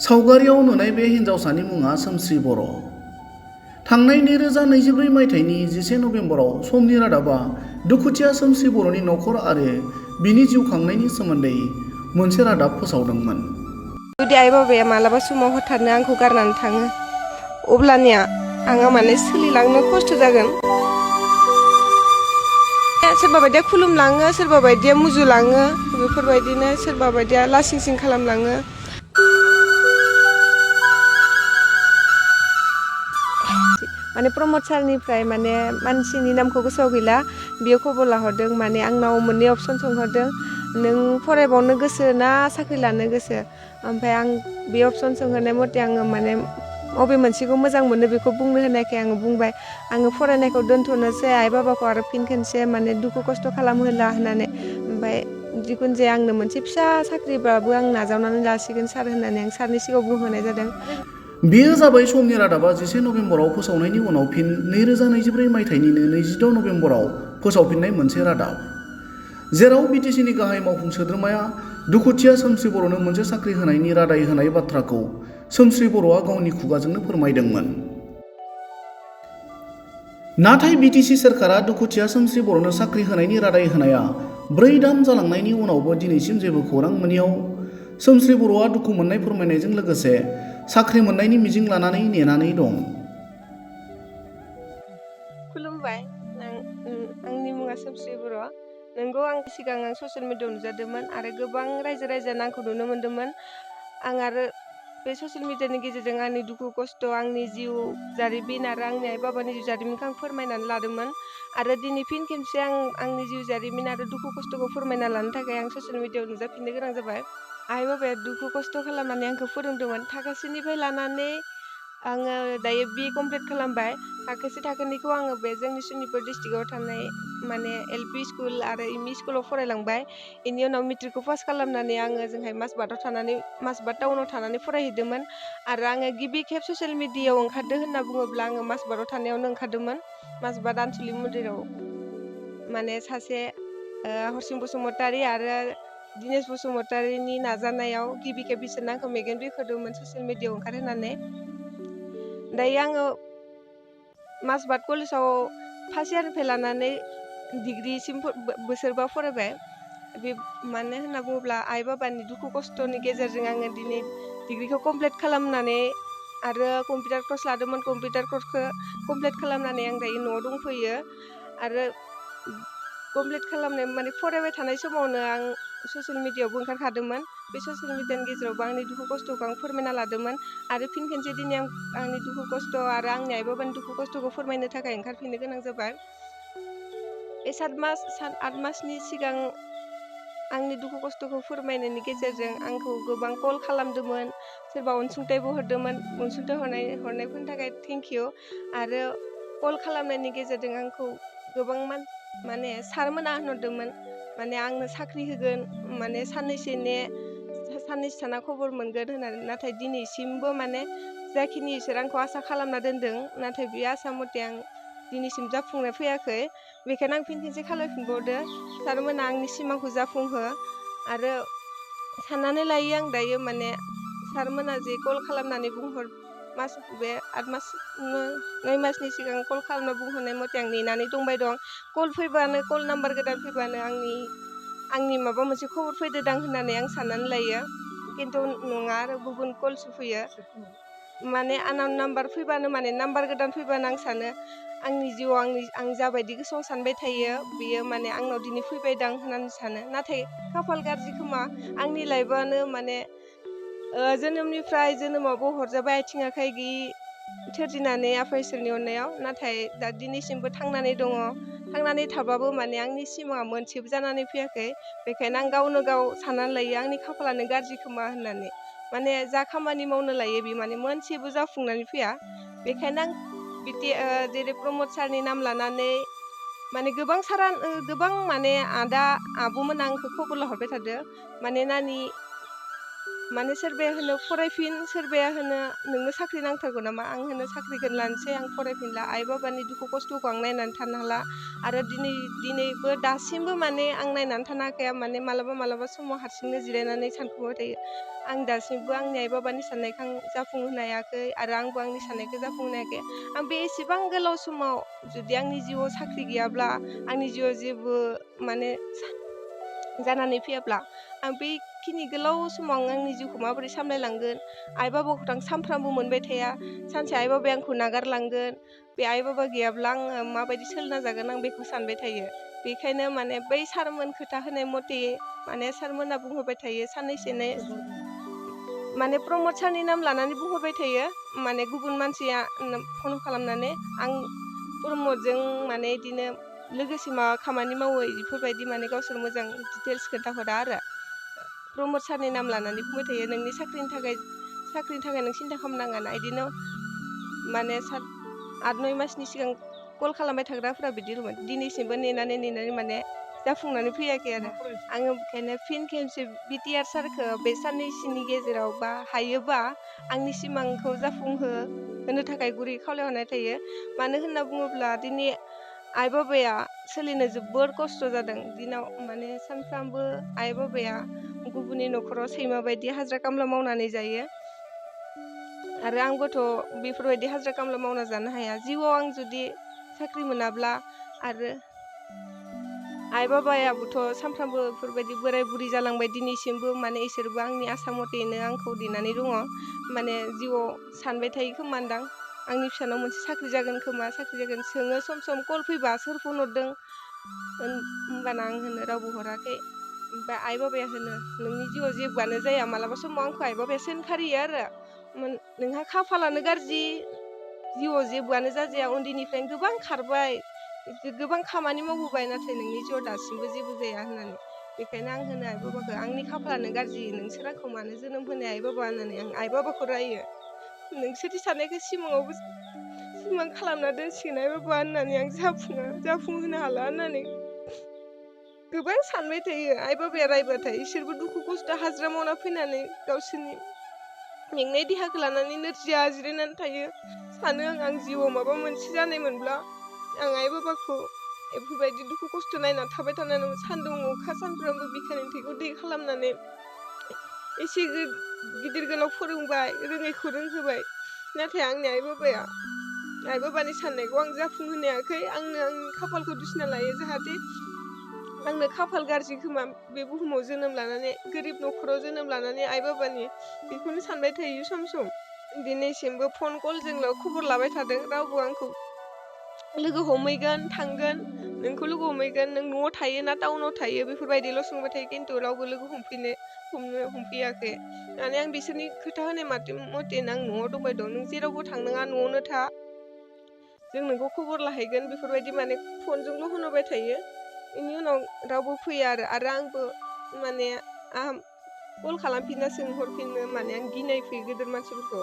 सावगारियाव नुनाय बे हिन्जावसानि मुङा सोमस्रि बर'। थांनाय 2024 मायथाइनि 11 नभेम्बराव समनि रादाबा दुखुथिया सोमस्रि बर'नि नखर आरो बिनि जिउ खांनायनि सोमोन्दै मोनसे रादाब फोसावदोंमोन। जुदि आइ बाबाया मालाबा समाव हथारनो आंखौ गारनानै थाङो अब्लानिया आङो माने सोलिलांनो खस्थ' जागोन। सोरबा बायदिया खुलुमलाङो, सोरबा बायदिया मुजुलाङो, बेफोरबायदिनो सोरबा बायदिया लासिंसिं खालामलाङो। माने प्रमद सारनिफ्राय माने मानसिनि नामखौ गोसोआव गैला, बियो खबर लाहरदों, माने आंनाव मोननै अपसन सोंहरदों, नों फरायबावनो गोसो ना साख्रि लानो गोसो। ओमफ्राय आं बे अपसन सोंहरनाय मथे आङो माने बबे मोनसेखौ मोजां मोनो बेखौ बुंनो होनायखाय आङो बुंबाय आङो फरायनायखौ दोनथ'नोसै, आइ बाबाखौ आरो फिन खनसे माने दुखु खस्थ' खालामहोला होननानै। ओमफ्राय जिखुनु जाया आंनो मोनसे फिसा साख्रिबाबो आं नाजावनानै लासिगोन सार होननानै आं सारनि सिगाङाव बुंहोनाय जादों। बेयो जाबाय समनि रादाबा 11 नभेम्बराव फोसावनायनि उनाव फिन 2024 मायथाइनिनो 26 नभेम्बराव फोसावफिननाय मोनसे रादाब, जेराव बिटिसिनि गाहाय मावफुं सोद्रोमाया दुखुथिया सोमस्रि बर'नो मोनसे साख्रि होनायनि रादाय होनाय बाथ्राखौ सोमस्रि बर'आ गावनि खुगाजोंनो फोरमायदोंमोन। नाथाय बिटिसि सोरखारा दुखुथिया सोमस्रि बर'नो साख्रि होनायनि रादाय होनाया 4 दान जालांनायनि उनावबो दिनैसिम जेबो खौरां मोनैयाव सोमस्रि बर'आ दुखु मोननाय फोरमायनायजों लोगोसे साख्रि मोननायनि मिजिं लानानै नेनानै दं। खुलुमबाय, आंनि मुङा सोमस्रि बर'। नोंगौ, आं सिगां ससियेल मिडियायाव नुजादोंमोन आरो गोबां रायजो राजायानो आंखौ नुनो मोन्दोंमोन। आं आरो बे ससियेल मिडियानि गेजेरजों आंनि दुखु खस्थ', आंनि जिउ जारिमिन आरो आंनि आइ बाबानि जिउ जारिमिनखौ आं फोरमायनानै लादोंमोन। आरो दिनै फिन खेबसे आंनि जिउ जारिमिन आरो दुखु खस्थ'खौ फोरमायना लानो थाखाय आं ससियेल मिडियायाव नुजाफिननो गोनां जाबाय। आइ बाबाया दुखु खस्थ' खालामनानै आंखौ फोरोंदोंमोन। थाखोसेनिफ्राय लानानै आङो दायो BA कमप्लिट खालामबाय। थाखोसे थाखोनिखौ आङो बे जोंनि सनितपुर डिस्ट्रिक्टआव थानाय माने LP स्कुल आरो ME स्कुलाव फरायलांबाय। बेनि उनाव मेट्रिकखौ पास खालामनानै आङो जोंहाय मासबाद टाउनाव थानानै फरायहैदोंमोन। आरो आङो गिबि खेब ससियेल मिडियायाव ओंखारदो होनना बुङोब्ला आङो मासबादाव थानायावनो ओंखारदोंमोन। मासबाद आनसलिक मन्दिराव माने सासे हरसिं बसुमतारी आरो दिनेश बसुमतारीनि नाजानायाव गिबि खेब बिसोरनो आंखौ मेगन बेखेवदोंमोन ससियेल मिडियायाव ओंखारहोनानै। दायो आङो मासबाद कलेजाव फार्स्ट इयारनिफ्राय लानानै डिग्रिसिम बोसोरबा फरायबाय। बे मानो होनना बुङोब्ला आइ बाबानि दुखु खस्थ'नि गेजेरजों आङो दिनै डिग्रिखौ कमप्लिट खालामनानै आरो कम्पिउटार कर्स लादोंमोन। कम्पिउटार कर्सखौ कमप्लिट खालामनानै आं दायो न'आव दंफैयो। आरो कमप्लिट खालामनाय माने फरायबाय थानाय समावनो आं ससियेल मिडियायावबो ओंखारखादोंमोन। बे ससियेल मिडियानि गेजेरावबो आंनि दुखु खस्थ'खौ आं फोरमायना लादोंमन। आरो फिन खेनसे दिनै आंनि दुखु खस्थ' आरो आंनि आइ बाबानि दुखु खस्थ'खौ फोरमायनो थाखाय ओंखारफिननो गोनां जाबाय। बे 7 मासनि सिगां आंनि दुखु खस्थ'खौ फोरमायनायनि गेजेरजों आंखौ गोबां कल खालामदोंमोन, सोरबा अनसुंथाइबो हरदोंमोन। अनसुंथाइ हरनायफोरनि थाखाय थेंक इउ। आरो कल खालामनायनि गेजेरजों आंखौ गोबां माने सारमोना होनहरदोंमोन, माने आंनो साख्रि होगोन, माने साननैसो थाना खबर मोनगोन होननानै। नाथाय दिनैसिमबो माने जाखिनि इसोर आंखौ आसा खालामना दोनदों, नाथाय बे आसा मथे आं दिनैसिम जाफुंनाय फैयाखै। बेखायनो आं फिन खेनसे खालामफिनबावदो, सारमोना आंनि सिमांखौ जाफुंहो। आरो साननानै लायो आं दायो माने सारमोना जे कल खालामनानै बे 9 मासनि सिगां कल खालामना बुंहरनाय मथे आं नेनानै दंबाय दं। कल फैबानो, कल नाम्बार गोदान फैबानो आंनि माबा मोनसे खबर फैदोदां होननानै आं साननानै लायो। खिन्थु नङा, आरो गुबुन कलसो फैयो। माने आननाउन नाम्बार फैबानो, माने नाम्बार गोदान फैबानो आं सानो आंनि जिउआव आं जाबायदि गोसोआव सानबाय थायो बेयो माने आंनाव दिनै फैबायदां होननानै सानो। नाथाय खाफाल गाज्रि खोमा, आंनि लाइफआनो माने जोनोमनिफ्राय जोनोमावबो हरजाबाय आथिं आखाइ गैयि सोरजिनानै आफा इसोरनि अननायाव। नाथाय दा दिनैसिमबो थांनानै दङ। थांनानै थाबाबो माने आंनि सिमाङा मोनसेबो जानानै फैयाखै। बेखायनो आं गावनो गाव साननानै लायो आंनि खाफालानो गाज्रि खोमा होननानै। माने जा खामानि मावनो लायो बे माने मोनसेबो जाफुंनानै फैया। बेखायनो आं जेरै प्रमद सारनि नाम लानानै माने गोबां माने आदा आब'मोना आंखौ खबर लाहरबाय थादो। माने नानि, माने सोरबाया होनो फरायफिन, सोरबाया होनो नोंनो साख्रि नांथारगौ नामा। आं होनो साख्रिखौनो लानोसै, आं फरायफिनला। आइ बाबानि दुखु खस्थ'खौ आं नायनानै थानो हाला। आरो दिनैबो दासिमबो माने आं नायनानै थानो हाखाया। माने मालाबा समाव हारसिंनो जिरायनानै सानखुमाबाय थायो। आं दासिमबो आंनि आइ बाबानि साननायखौ आं जाफुंहोनो हायाखै आरो आंबो आंनि साननायखौ जाफुंहोनो हायाखै। आं बे एसेबां गोलाव समाव जुदि आंनि जिउआव साख्रि गैयाब्ला आंनि जिउआव जेबो माने जानानै फैयाब्ला आं बेखिनि गोलाव समाव आंनि जिउखौ माबोरै सामलायलांगोन। आइ बाबाखौथ' आं सानफ्रामबो मोनबाय थाया। सानसे आइ बाबाया आंखौ नागारलांगोन। बे आइ बाबा गैयाब्ला आङो माबायदि सोलिना जागोन आं बेखौ सानबाय थायो। बेखायनो माने बै सारमोन खोथा होनाय मथे माने सारमोना बुंहरबाय थायो साननैसोनो माने प्रमद सारनि नाम लानानै बुंहरबाय थायो। माने गुबुन मानसिया फन खालामनानै आं प्रमदजों माने बिदिनो लोगोसे मा खामानि मावो बेफोरबायदि माने गावसोर मोजां डिटेल्स खोन्थाहरा आरो प्रमद सारनि नाम लानानै बुंबाय थायो। नोंनि साख्रिनि थाखाय नों सिन्था खालामनाङा बिदिनो माने 8-9 मासनि सिगां कल खालामबाय थाग्राफोरा बिदि दंमोन। दिनैसिमबो नेनानै माने जाफुंनानै फैयाखै आरो आङो बेखायनो फिन खेबसे बिटिआर सारखौ बे साननैसोनि गेजेराव बा हायोबा आंनि सिमांखौ होनो थाखाय गुरै खावलायहरनाय थायो। मानो होनना बुङोब्ला दिनै आइ बाबाया सोलिनो जोबोर खस्थ' जादों। दिनाव माने सानफ्रामबो आइ बाबाया गुबुननि न'खराव सैमा बायदि हाजिरा खामला मावनानै जायो आरो आंबोथ' बेफोरबायदि हाजिरा खामला मावना जानो हाया। जिउआव आं जुदि साख्रि मोनाब्ला आरो आइ बाबायाबोथ' सानफ्रामबो बेफोरबायदि बोराय बुरि जालांबाय दिनैसिमबो माने इसोरबो आंनि आसा मथेनो आंखौ नेनानै दङ। माने जिउआव सानबाय थायो खोमादां आंनि फिसानाव मोनसे साख्रि जागोन खोमा सोङो सम कल फैबा सोर फन हरदों होमबाना आं होनो रावबो हराखै। ओमफ्राय आइ बाबाया होनो नोंनि जिउआव जेबोआनो जाया। मालाबा समाव आंखौ आइ बाबाया सोंखारियो आरो नोंहा खाफालानो गाज्रि, जिउआव जेबोआनो जाजाया। उन्दैनिफ्रायनो गोबां खारबाय, गोबां खामानि मावबोबाय, नाथाय नोंनि जिउआव दासिमबो जेबो जाया होननानै। बेखायनो आं होनो आइ बाबाखौ आंनि खाफालानो गाज्रि, नोंसोर आंखौ मानो जोनोम होनो आइ बाबा होननानै आं आइ बाबाखौ रायो। नोंसोरनि साननायखौ सिमां खालामना दोनसिगोन आइ बाबा होननानै आं जाफुंहोनो हाला होननानै गोबां सानबाय थायो। आइ बाबाया रायबाथाय इसोरबो दुखु खस्थ' हाजिरा मावना फैनानै गावसोरनि मेंनाय देहाखौ लानानै नोरजिया जिरायनानै थायो। सानो आं जिउआव माबा मोनसे जानायमोनब्ला आं आइ बाबाखौ बेफोरबायदि दुखु खस्थ' नायना थाबाय थानानै सान्दुं अखा सानफ्रामबो बिखानि थैखौ दै खालामनानै एसे गिदिर गोलाव फोरोंबाय, रोङैखौ रोंहोबाय। नाथाय आंनि आइ बाबानि साननायखौ आं जाफुंहोनो हायाखै। आंनो आंनि खाफालखौ दुसिना लायो। जाहाथे आंनो खाफाल गाज्रि खोमा बे बुहुमाव जोनोम लानानै, गोरिब न'खराव जोनोम लानानै आइ बाबानि बेखौनो सानबाय थायो सम दिनैसिमबो फन कलजोंल' खबर लाबाय थादों। रावबो आंखौ लोगो हमहैगोन, थांगोन, नोंखौ लोगो हमहैगोन, नों न'आव थायो ना टाउनाव थायो बेफोरबायदिल' सोंबाय थायो। खिन्थु रावबो लोगो हमफैयाखै। माने आं बिसोरनि खोथा होनाय मथेनो आं न'आव दंबाय दं, नों जेरावबो थांनाङा, न'आवनो था, जों नोंखौ खबर लाहैगोन बेफोरबायदि माने फनजोंल' होनहरबाय थायो। बेनि उनाव रावबो फैया आरो आंबो माने कल खालामफिनना सोंहरफिननो माने आं गिनाय फैयो गेदेर मानसिफोरखौ।